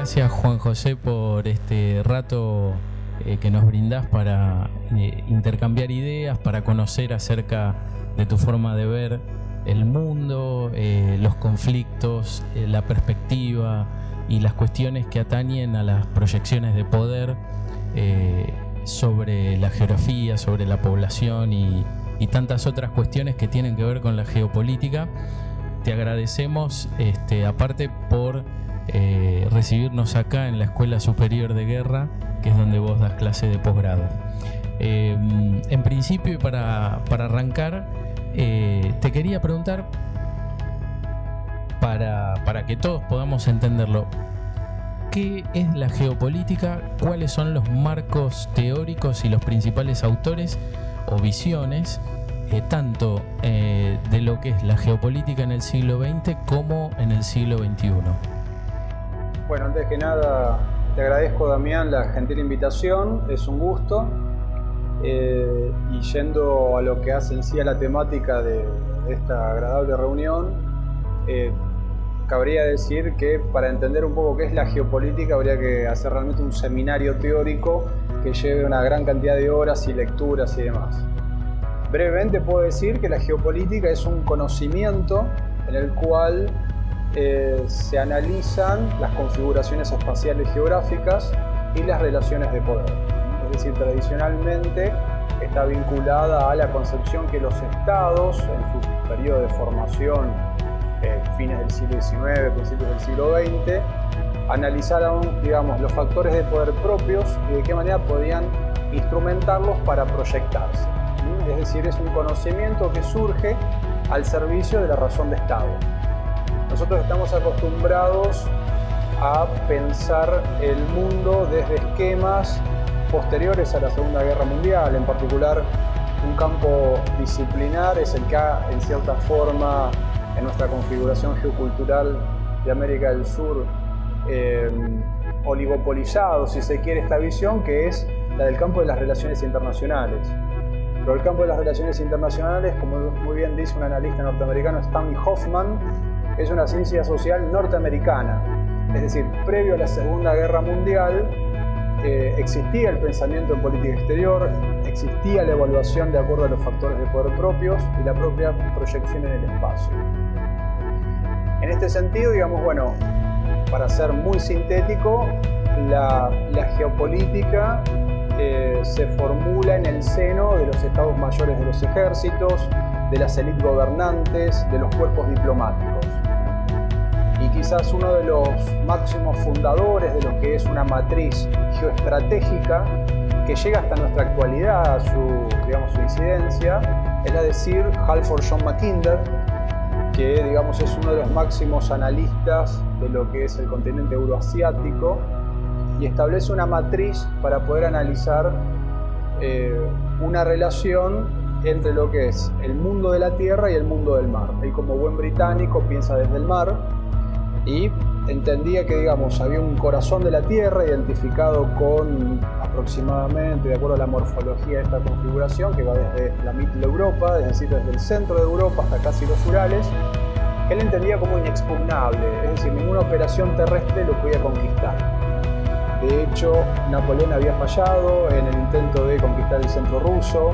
gracias, Juan José, por este rato que nos brindás para intercambiar ideas, para conocer acerca de tu forma de ver el mundo, los conflictos, la perspectiva y las cuestiones que atañen a las proyecciones de poder sobre la geografía, sobre la población y tantas otras cuestiones que tienen que ver con la geopolítica. Te agradecemos, aparte, por recibirnos acá en la Escuela Superior de Guerra, que es donde vos das clase de posgrado. En principio, y para arrancar, te quería preguntar, para que todos podamos entenderlo, ¿qué es la geopolítica? ¿Cuáles son los marcos teóricos y los principales autores o visiones, tanto de lo que es la geopolítica en el siglo XX como en el siglo XXI? Bueno, antes que nada, te agradezco, Damián, la gentil invitación, es un gusto. Y yendo a lo que hace en sí a la temática de esta agradable reunión, cabría decir que para entender un poco qué es la geopolítica habría que hacer realmente un seminario teórico que lleve una gran cantidad de horas y lecturas y demás. Brevemente puedo decir que la geopolítica es un conocimiento en el cual se analizan las configuraciones espaciales geográficas y las relaciones de poder. Es decir, tradicionalmente está vinculada a la concepción que los estados, en su periodo de formación, fines del siglo XIX, principios del siglo XX, analizaron, digamos, los factores de poder propios y de qué manera podían instrumentarlos para proyectarse. Es decir, es un conocimiento que surge al servicio de la razón de Estado. Nosotros estamos acostumbrados a pensar el mundo desde esquemas posteriores a la Segunda Guerra Mundial. En particular, un campo disciplinar es el que ha, en cierta forma, en nuestra configuración geocultural de América del Sur, oligopolizado, si se quiere, esta visión, que es la del campo de las relaciones internacionales. Pero el campo de las relaciones internacionales, como muy bien dice un analista norteamericano, Stanley Hoffman, es una ciencia social norteamericana. Es decir, previo a la Segunda Guerra Mundial, existía el pensamiento en política exterior, existía la evaluación de acuerdo a los factores de poder propios y la propia proyección en el espacio. En este sentido, digamos, bueno, para ser muy sintético, la geopolítica se formula en el seno de los estados mayores de los ejércitos, de las élites gobernantes, de los cuerpos diplomáticos. Y quizás uno de los máximos fundadores de lo que es una matriz geoestratégica que llega hasta nuestra actualidad, su incidencia, es la de Sir Halford John Mackinder, que digamos es uno de los máximos analistas de lo que es el continente euroasiático, y establece una matriz para poder analizar una relación entre lo que es el mundo de la tierra y el mundo del mar. Él, como buen británico, piensa desde el mar y entendía que, digamos, había un corazón de la tierra identificado con aproximadamente, de acuerdo a la morfología de esta configuración, que va desde la Mittel Europa, es decir, desde el centro de Europa hasta casi los Urales, que él entendía como inexpugnable, es decir, ninguna operación terrestre lo podía conquistar. De hecho, Napoleón había fallado en el intento de conquistar el centro ruso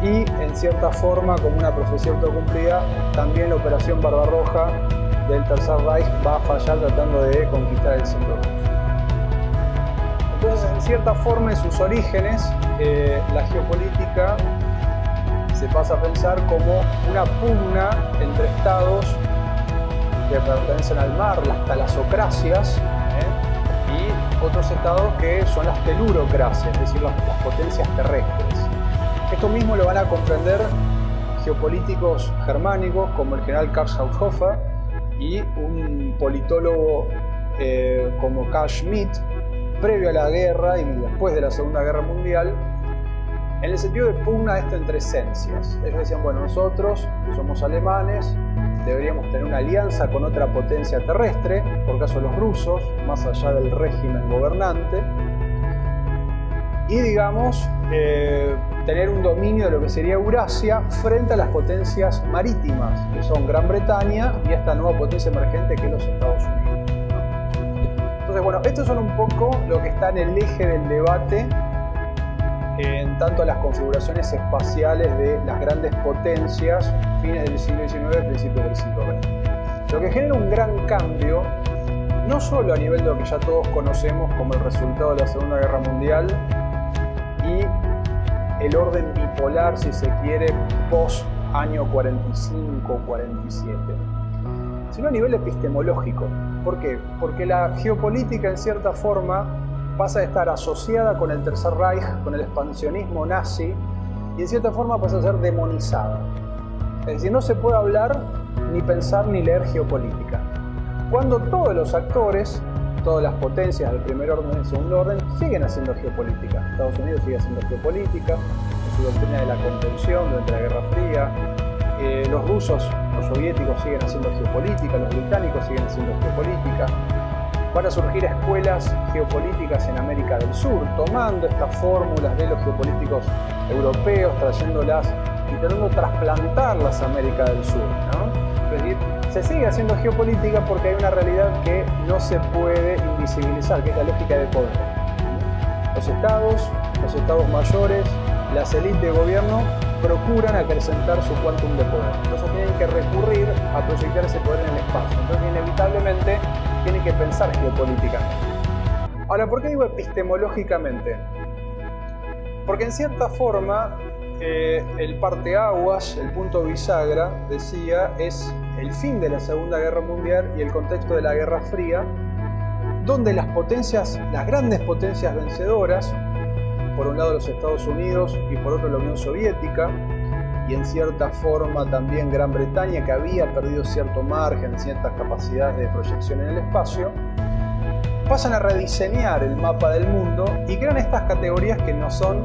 y, en cierta forma, como una profecía autocumplida, también la operación Barbarroja del Tercer Reich va a fallar tratando de conquistar el centro ruso. Entonces, en cierta forma, en sus orígenes, la geopolítica se pasa a pensar como una pugna entre estados que pertenecen al mar, las talasocracias, y otros estados que son las telurocracias, es decir, las potencias terrestres. Esto mismo lo van a comprender geopolíticos germánicos como el general Karl Haushofer y un politólogo como Carl Schmitt, previo a la guerra y después de la Segunda Guerra Mundial, en el sentido de pugna esto entre esencias. Ellos decían, bueno, nosotros, que somos alemanes, deberíamos tener una alianza con otra potencia terrestre, por caso los rusos, más allá del régimen gobernante, y, digamos, tener un dominio de lo que sería Eurasia frente a las potencias marítimas, que son Gran Bretaña y esta nueva potencia emergente que es los Estados Unidos. Entonces, bueno, estos son un poco lo que está en el eje del debate en tanto a las configuraciones espaciales de las grandes potencias, fines del siglo XIX, principios del siglo XX. Lo que genera un gran cambio, no solo a nivel de lo que ya todos conocemos como el resultado de la Segunda Guerra Mundial y el orden bipolar, si se quiere, post año 45-47, sino a nivel epistemológico. ¿Por qué? Porque la geopolítica, en cierta forma, pasa a estar asociada con el Tercer Reich, con el expansionismo nazi, y en cierta forma pasa a ser demonizada. Es decir, no se puede hablar, ni pensar, ni leer geopolítica. Cuando todos los actores, todas las potencias del primer orden y del segundo orden, siguen haciendo geopolítica. Estados Unidos sigue haciendo geopolítica, en su doctrina de la contención durante la Guerra Fría. Los rusos, los soviéticos siguen haciendo geopolítica, los británicos siguen haciendo geopolítica. Van a surgir escuelas geopolíticas en América del Sur, tomando estas fórmulas de los geopolíticos europeos, trayéndolas, intentando trasplantarlas a América del Sur, ¿no? Es decir, se sigue haciendo geopolítica porque hay una realidad que no se puede invisibilizar, que es la lógica de poder. Los estados mayores, las élites de gobierno procuran acrecentar su quantum de poder. Entonces tienen que recurrir a proyectar ese poder en el espacio. Entonces inevitablemente tienen que pensar geopolíticamente. Ahora, ¿por qué digo epistemológicamente? Porque en cierta forma el parteaguas, el punto bisagra, decía, es el fin de la Segunda Guerra Mundial y el contexto de la Guerra Fría, donde las potencias, las grandes potencias vencedoras, por un lado los Estados Unidos y por otro la Unión Soviética, y en cierta forma también Gran Bretaña, que había perdido cierto margen, ciertas capacidades de proyección en el espacio, pasan a rediseñar el mapa del mundo y crean estas categorías que nos son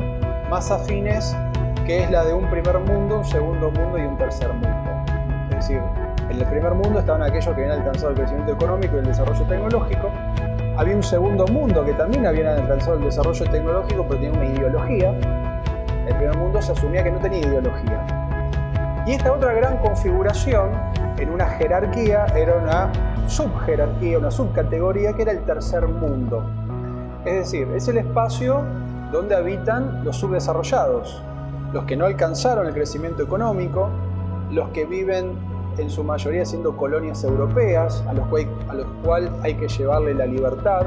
más afines, que es la de un primer mundo, un segundo mundo y un tercer mundo. Es decir, en el primer mundo estaban aquellos que habían alcanzado el crecimiento económico y el desarrollo tecnológico. Había un segundo mundo que también habían alcanzado el desarrollo tecnológico, pero tenía una ideología. El primer mundo se asumía que no tenía ideología. Y esta otra gran configuración, en una jerarquía, era una subjerarquía, una subcategoría, que era el tercer mundo. Es decir, es el espacio donde habitan los subdesarrollados, los que no alcanzaron el crecimiento económico, los que viven en su mayoría siendo colonias europeas, a los cuales hay que llevarle la libertad,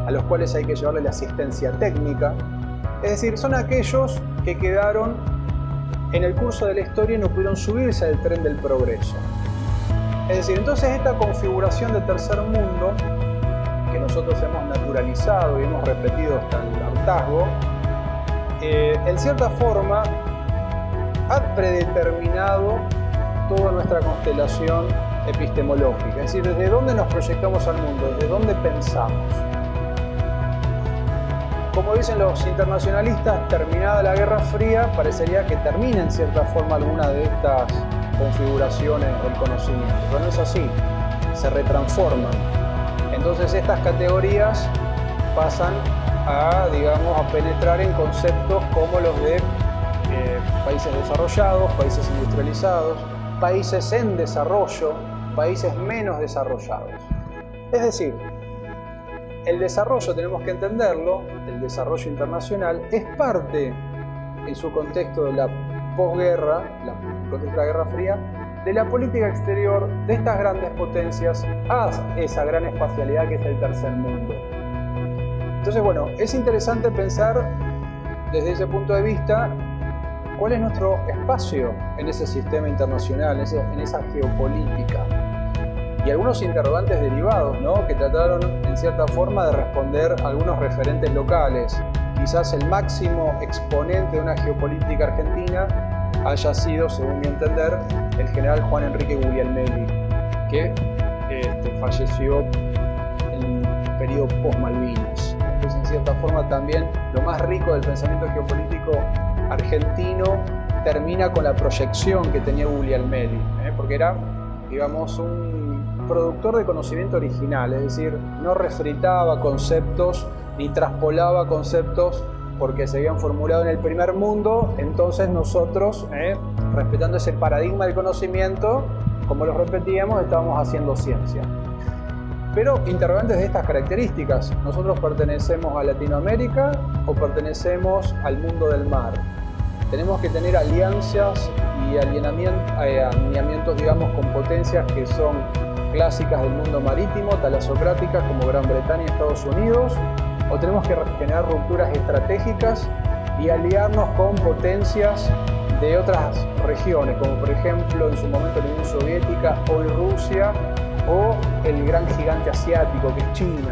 a los cuales hay que llevarle la asistencia técnica. Es decir, son aquellos que quedaron en el curso de la historia y no pudieron subirse al tren del progreso. Es decir, entonces esta configuración de tercer mundo, que nosotros hemos naturalizado y hemos repetido hasta el hartazgo, en cierta forma ha predeterminado toda nuestra constelación epistemológica. Es decir, desde dónde nos proyectamos al mundo, desde dónde pensamos. Como dicen los internacionalistas, terminada la Guerra Fría, parecería que termina en cierta forma alguna de estas configuraciones del conocimiento, pero no es así, se retransforman. Entonces estas categorías pasan a, digamos, a penetrar en conceptos como los de países desarrollados, países industrializados, países en desarrollo, países menos desarrollados. Es decir, el desarrollo, tenemos que entenderlo, el desarrollo internacional es parte, en su contexto de la posguerra, el contexto de la Guerra Fría, de la política exterior de estas grandes potencias a esa gran espacialidad que es el tercer mundo. Entonces, bueno, es interesante pensar desde ese punto de vista cuál es nuestro espacio en ese sistema internacional, en esa geopolítica. Y algunos interrogantes derivados, ¿no?, que trataron en cierta forma de responder algunos referentes locales. Quizás el máximo exponente de una geopolítica argentina haya sido, según mi entender, el general Juan Enrique Guglielmelli, que falleció en el periodo post-Malvinas. Entonces, en cierta forma, también lo más rico del pensamiento geopolítico argentino termina con la proyección que tenía Guglielmelli, porque era, digamos, un productor de conocimiento original, es decir, no refritaba conceptos ni traspolaba conceptos porque se habían formulado en el primer mundo. Entonces nosotros, respetando ese paradigma del conocimiento, como lo repetíamos, estábamos haciendo ciencia. Pero interrogantes de estas características: ¿nosotros pertenecemos a Latinoamérica o pertenecemos al mundo del mar? Tenemos que tener alianzas y alineamientos, digamos, con potencias que son clásicas del mundo marítimo, talasocráticas como Gran Bretaña y Estados Unidos, o tenemos que generar rupturas estratégicas y aliarnos con potencias de otras regiones, como por ejemplo en su momento la Unión Soviética, hoy Rusia, o el gran gigante asiático que es China.